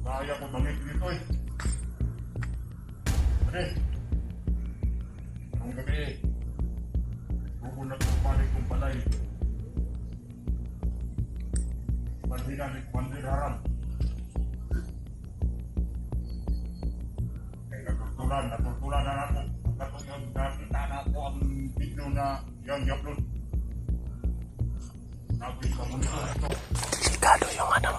Kaya ko bangit dito eh. Pare, ang gabi eh. Bumunat ko panik kong palay. Paghinan ni Mandir Haram. Kaya natultulan na ako. Katong yung nakita na ako ang video na yung i-upload. Nabis ka mo nito. Delikado yung mga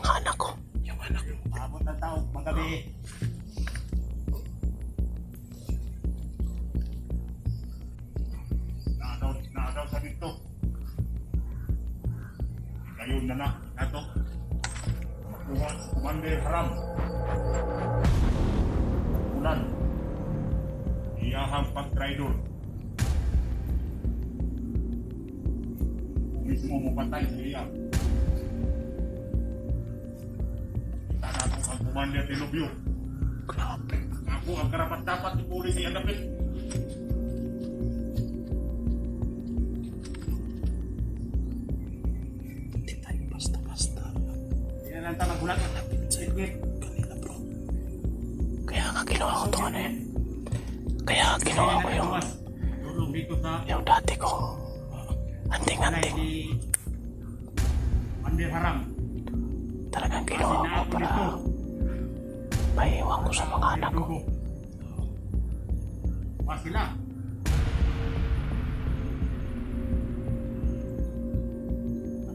anak ko. Yung anak ko. Abot ng tao, magabi. Naadaw sa dito. Ngayon na nato. Makuha sa Commander Haram. Ulan. Iyahang pag-traidor. Mismo mo patay sa iya. Kita na ako ang Commander Dilubyo. Grabe. Ako ang karapat-dapat ni pulis i-adapit. Hindi tayo basta-basta. Yan lang tayo nagulat. Sige. Kanina bro. Kaya nga ginawa ko ito ano eh. Kaya ginawa ko Tulong dito sa yung dati kong anting-anting. Commander Haram. Talagang ginawa ko para maiiwan ko sa mga anak ko. Mas sila.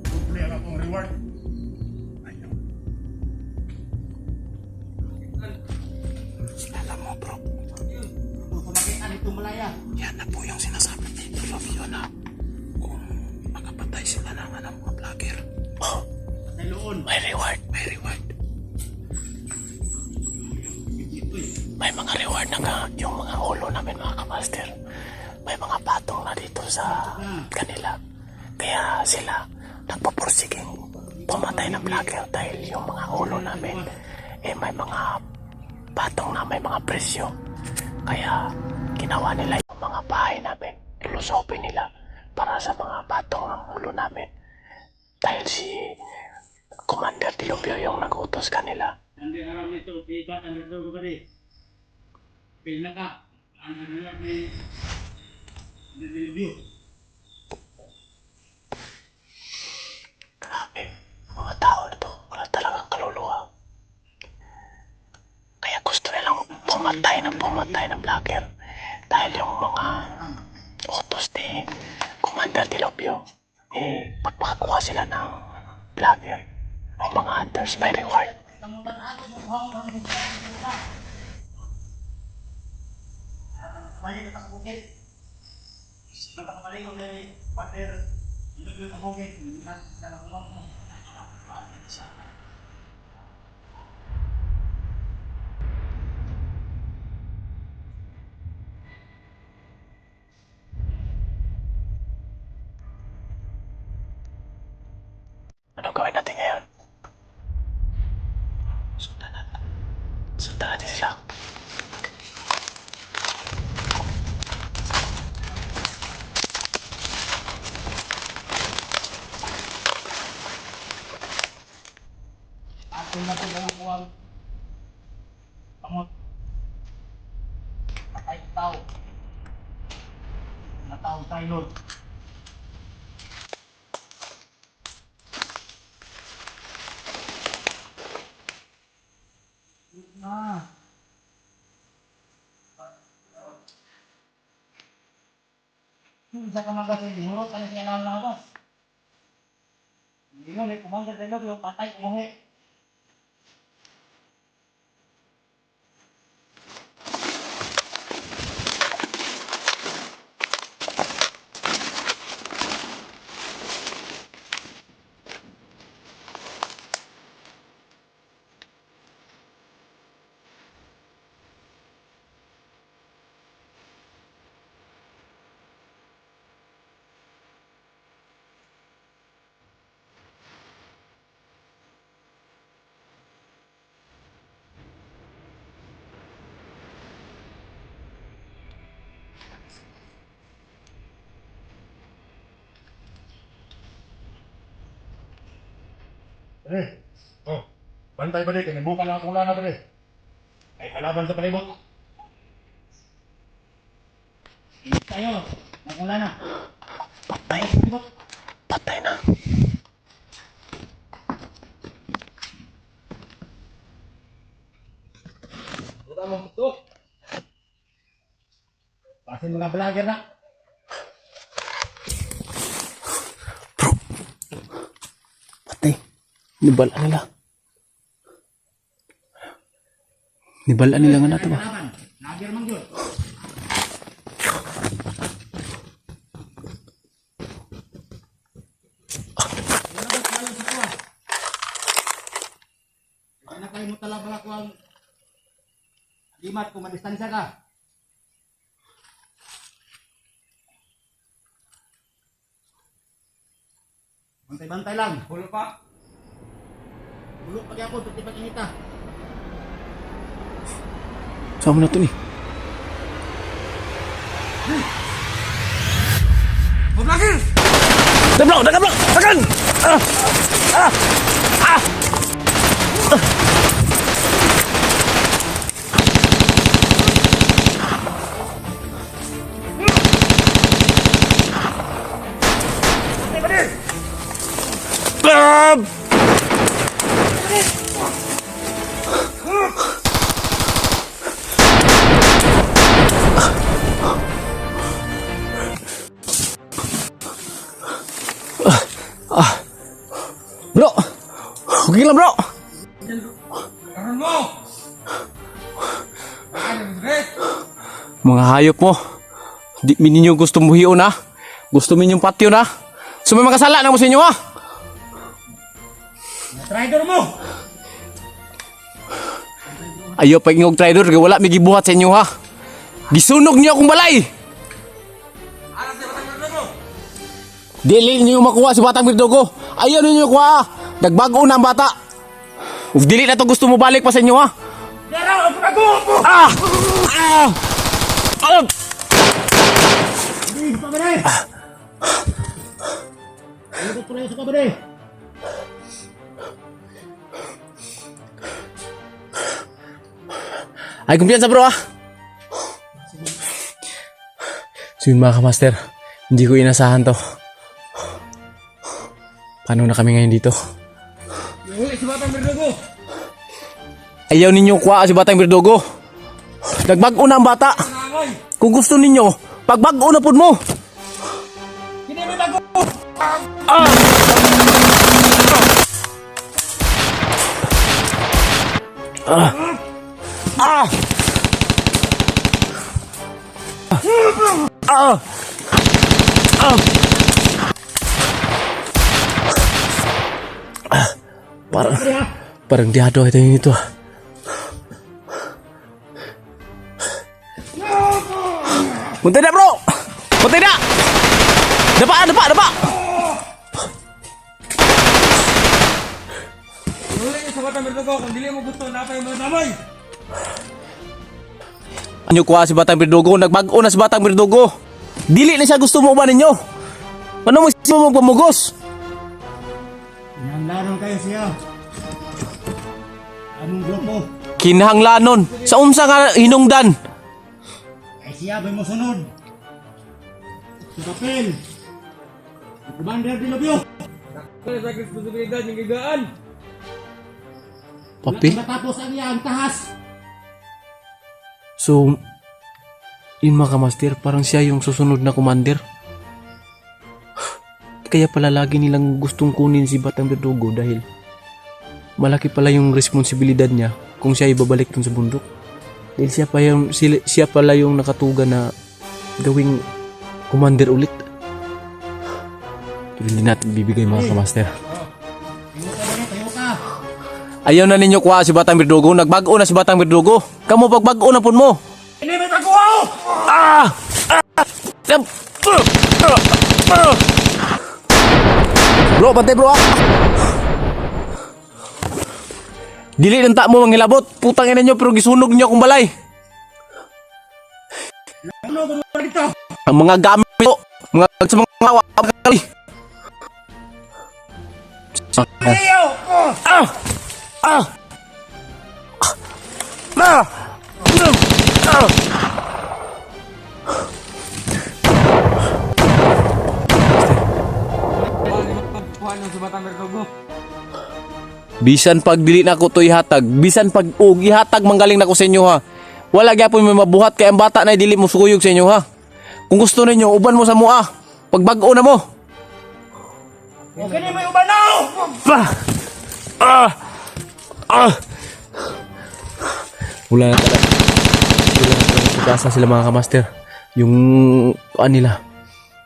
Tuloy ang akong reward. Ayaw. Alam mo bro, Pumagitan ito malaya. yan na po yung sinasabi ni Dilubyo na kung makapatay sila ng mga vlogger. Oh, Sa loon. may reward, may reward. May mga reward na nga yung mga ulo namin mga kamaster. May mga patong na dito sa kanila. Kaya sila nagpapursiging pumatay ng vlogger dahil yung mga ulo namin may mga patong na may mga presyo. Kaya ginawa nila yung mga bahay namin. Lulusopin nila para sa mga patong ng ulo namin. Dahil si Commander Dilubyo yung nagutos kanila. Commander Haram nito. Iba ang nito ko kani. Pinaka. Ang nila ni review. Grabe, mga tao na to, wala talagang kaluluwa. Kaya gusto nilang pumatay ng vlogger. Dahil yung mga utos ni Commander Dilubyo, pag makakuha sila ng vlogger o mga hunters, may reward. Mali ka sa bukid. Nagkakamali ko kay Commander. Hindi ko sa bukid. Nalakuha mo. Anong gawin natin ngayon? Sundan natin. Sundan natin sila. Ako na ito lang kuwag. Pamot. Patay tao. Natao tayo Lord. Bisa ka magasin di hurot ano siya lang labas. Hindi mo may Commander tayo yung patay umuhi. Pre, oh, bantay ba kaya buka lang akong lana pre. Ay kalaban sa palibot. Tayo, akong lana. Patay. Patay na. Buta mo ito. Pasin mga vlogger na. Patay. Nibala nila. Nibala nila nga nato ba? Vlogger mang yun. Ano kayo mo tala balak wang limat kung madistansya ka. Bantay-bantay lang. Hulo pa. Hulo pag ako, pag inita. Saan mo na ito ni? Vlogger! Dablok! Dablok! Sakan! Bro! Okay lang bro! Karon mo! Mga hayop mo. Di mi ninyo gusto muhiyo na. Gusto mi yung patio na. So may makasala na mo sa inyo ha. Traidor mo! Ayo pa ingog traidor kay wala mi gibuhat sa inyo ha. Gisunog niyo akong balay. Dili niyo makuha si Batang Birdogo. Ayaw ninyo kuha. Nagbago na ang bata. Ug dili na to gusto mo balik pa sa inyo ha. Pero, ako! Ah! Ah! Ah! Hindi, pabere! Ano ko sa pabere? Ay, kumpiyansa bro ah. So yun mga kamaster, hindi ko inasahan to. Paano na kami ngayon dito? Huli si Batang Birdogo! Ayaw ninyo kuha si Batang Birdogo. Nagbago na ang bata. Nangoy! Kung gusto ninyo, pagbago na po mo. Hindi may bago! Parang diado ito yung ito. Muntay na bro! Muntay na! Dapa! Dapa! Dapa! Huli si Batang Birdogo kung dili mo gusto na pa yung mga damay! Anyo kuha si Batang Birdogo, nagbago na si Batang Birdogo. Dili na siya gusto mo ba ninyo? Ano mo gusto mo pamugos? Nanglaron kayo siya. Anong grupo? Kinahanglanon. Sa unsa nga hinungdan? Ay siya ba mo sunod? Sa papel! Commander Dilobio! Sa responsibilidad ng gigaan! Papi? Matapos ang iyang tahas! So, yun mga kamaster, parang siya yung susunod na commander. Kaya pala lagi nilang gustong kunin si Batang Birdogo dahil malaki pala yung responsibilidad niya kung siya ibabalik dun sa bundok. Dahil siya pala yung nakatuga na gawing commander ulit. Pero hindi natin bibigay mga kamaster. Tayo ka! Ayaw na ninyo kuha si Batang Birdogo, nagbago na si Batang Birdogo. Kamu pagbago na po mo. Hindi may bago ako! Bro, pantay bro ah. Dili ng ta mo mangilabot. Putang ina nyo pero gisunog nyo akong balay. Ano ba dito? Ang mga gamit ko, mga sa mga kali. Ayaw! Bisan pag dili na ko to ihatag, bisan pag ihatag manggaling na ko sa inyo ha. Wala gyapon may mabuhat kay ang bata na dili mo sukuyog sa inyo ha. Kung gusto ninyo uban mo sa mua, pag bag-o na mo. Okay na may uban na! Wala na talaga. Wala na talaga pag-asa sila mga kamaster. Yung nila,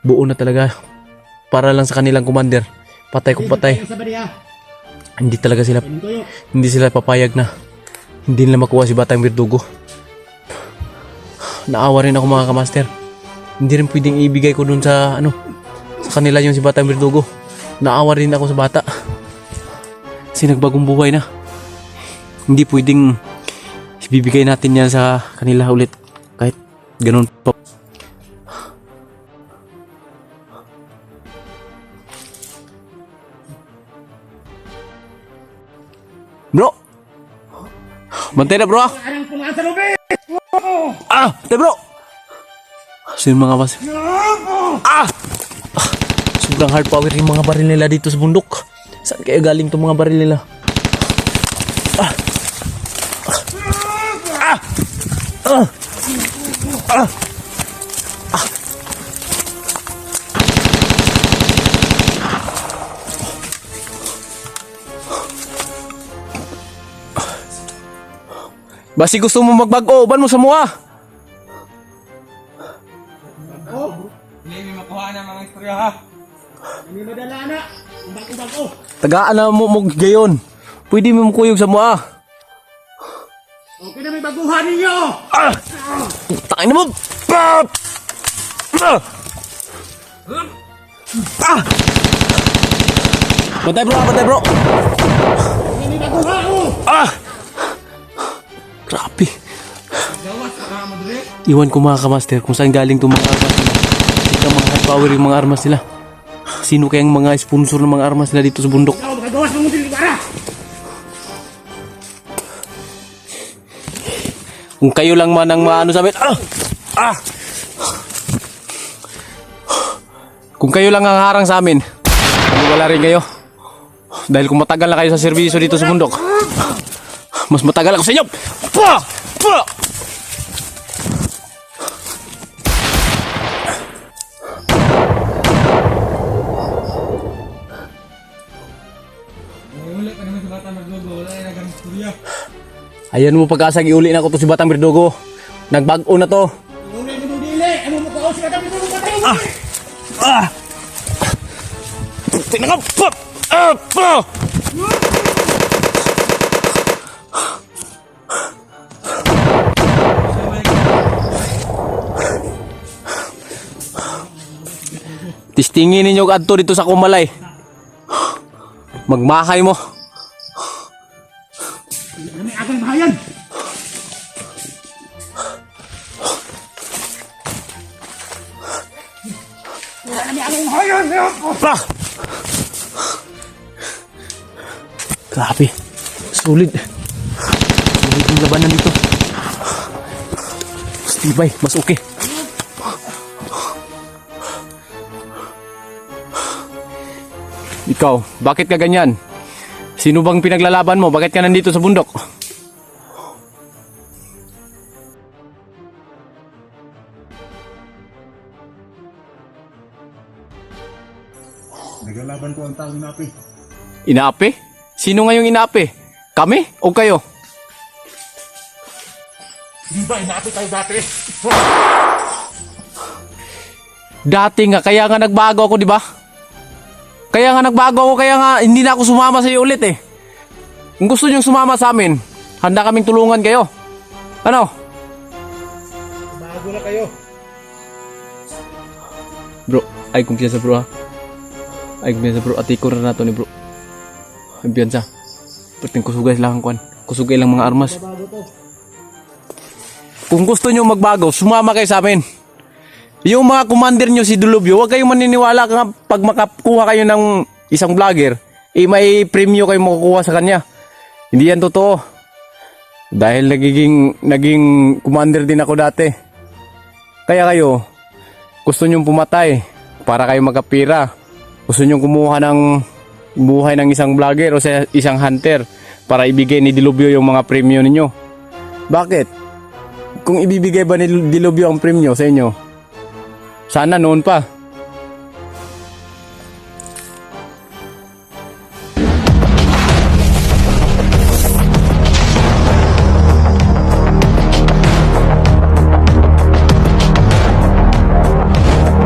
buo na talaga. Para lang sa kanilang commander. Patay kung patay. Hindi talaga sila, hindi sila papayag na hindi nila makuha si Batang Verdugo. Naawa rin ako mga kamaster. Hindi rin pwedeng ibigay ko dun sa sa kanila yung si Batang Verdugo. Naawa rin ako sa bata. Kasi nagbagong buhay na. Hindi pwedeng ibibigay natin yan sa kanila ulit. Kahit ganun pa. Bro! Bantay na bro ah! Anong pumahan sa lubid? Bantay bro! Sino mga mas? Sobrang hard power yung mga baril nila dito sa bundok. Saan kaya galing itong mga baril nila? Basi gusto mo magbago, ban mo sa mua. Hindi mo makuha na mga istorya ha. Hindi madala na. Bago-bago. Tagaan na mo gayon. Pwede mo kuyog sa mua. Okay na may baguhan ninyo. Takin na mo! Bantay bro, bantay bro! Hindi may baguhan mo. Grabe. Gawas ka ka madali. Iwan ko mga kamaster kung saan galing itong mga armas nila. Ito mga high power yung mga armas nila. Sino kayang mga sponsor ng mga armas nila dito sa bundok? Ikaw, magagawas mo din para. Kung kayo lang man ang maano sa amin. Kung kayo lang ang harang sa amin, wala rin kayo. Dahil kung matagal na kayo sa serbisyo dito sa bundok, mas matagal ako sa inyo. Wala ka naman sa bata maglogo. Wala na nagang istorya. Ayan mo pag-asang iuli na ko to si Batang Verdugo. Nagbago na to. Unay mo nung dili. Ano mo kaos ka kami nung patay mo. Tingnan ka! Tistingin ninyo adto dito sa Kumalay. Magmahay mo. Ano may agang bahayan. Ano may agang bahayan. Grabe. Sulit. Sulit yung labanan dito. Mas tibay, mas okay. Ikaw, bakit ka ganyan? Sino bang pinaglalaban mo? Bakit ka nandito sa bundok? Naglalaban ko ang taong napi. Inaapi? Sino ngayong inaapi? Kami o kayo? Di ba inapi tayo dati? Dati nga, kaya nga nagbago ako, di ba? Kaya nga nagbago ako, kaya nga hindi na ako sumama sa iyo ulit eh. Kung gusto niyong sumama sa amin, handa kaming tulungan kayo. Ano? Bago na kayo. Bro, ay kumpiyansa bro ha. Ay kumpiyansa bro, atiko na nato ni bro. Ay kumpiyansa. Perting kusugay lang ang kwan. Kusugay lang mga armas. Bago to. Kung gusto niyo magbago, sumama kayo sa amin. Yung mga commander nyo si Dulubyo, huwag kayong maniniwala nga pag makakuha kayo ng isang vlogger. may premyo kayo makukuha sa kanya. Hindi yan totoo. Dahil naging commander din ako dati. Kaya kayo, gusto nyong pumatay para kayo magkapira. Gusto nyong kumuha ng buhay ng isang vlogger o sa isang hunter para ibigay ni Dilubyo yung mga premyo ninyo. Bakit? Kung ibibigay ba ni Dilubyo ang premyo sa inyo, sana noon pa.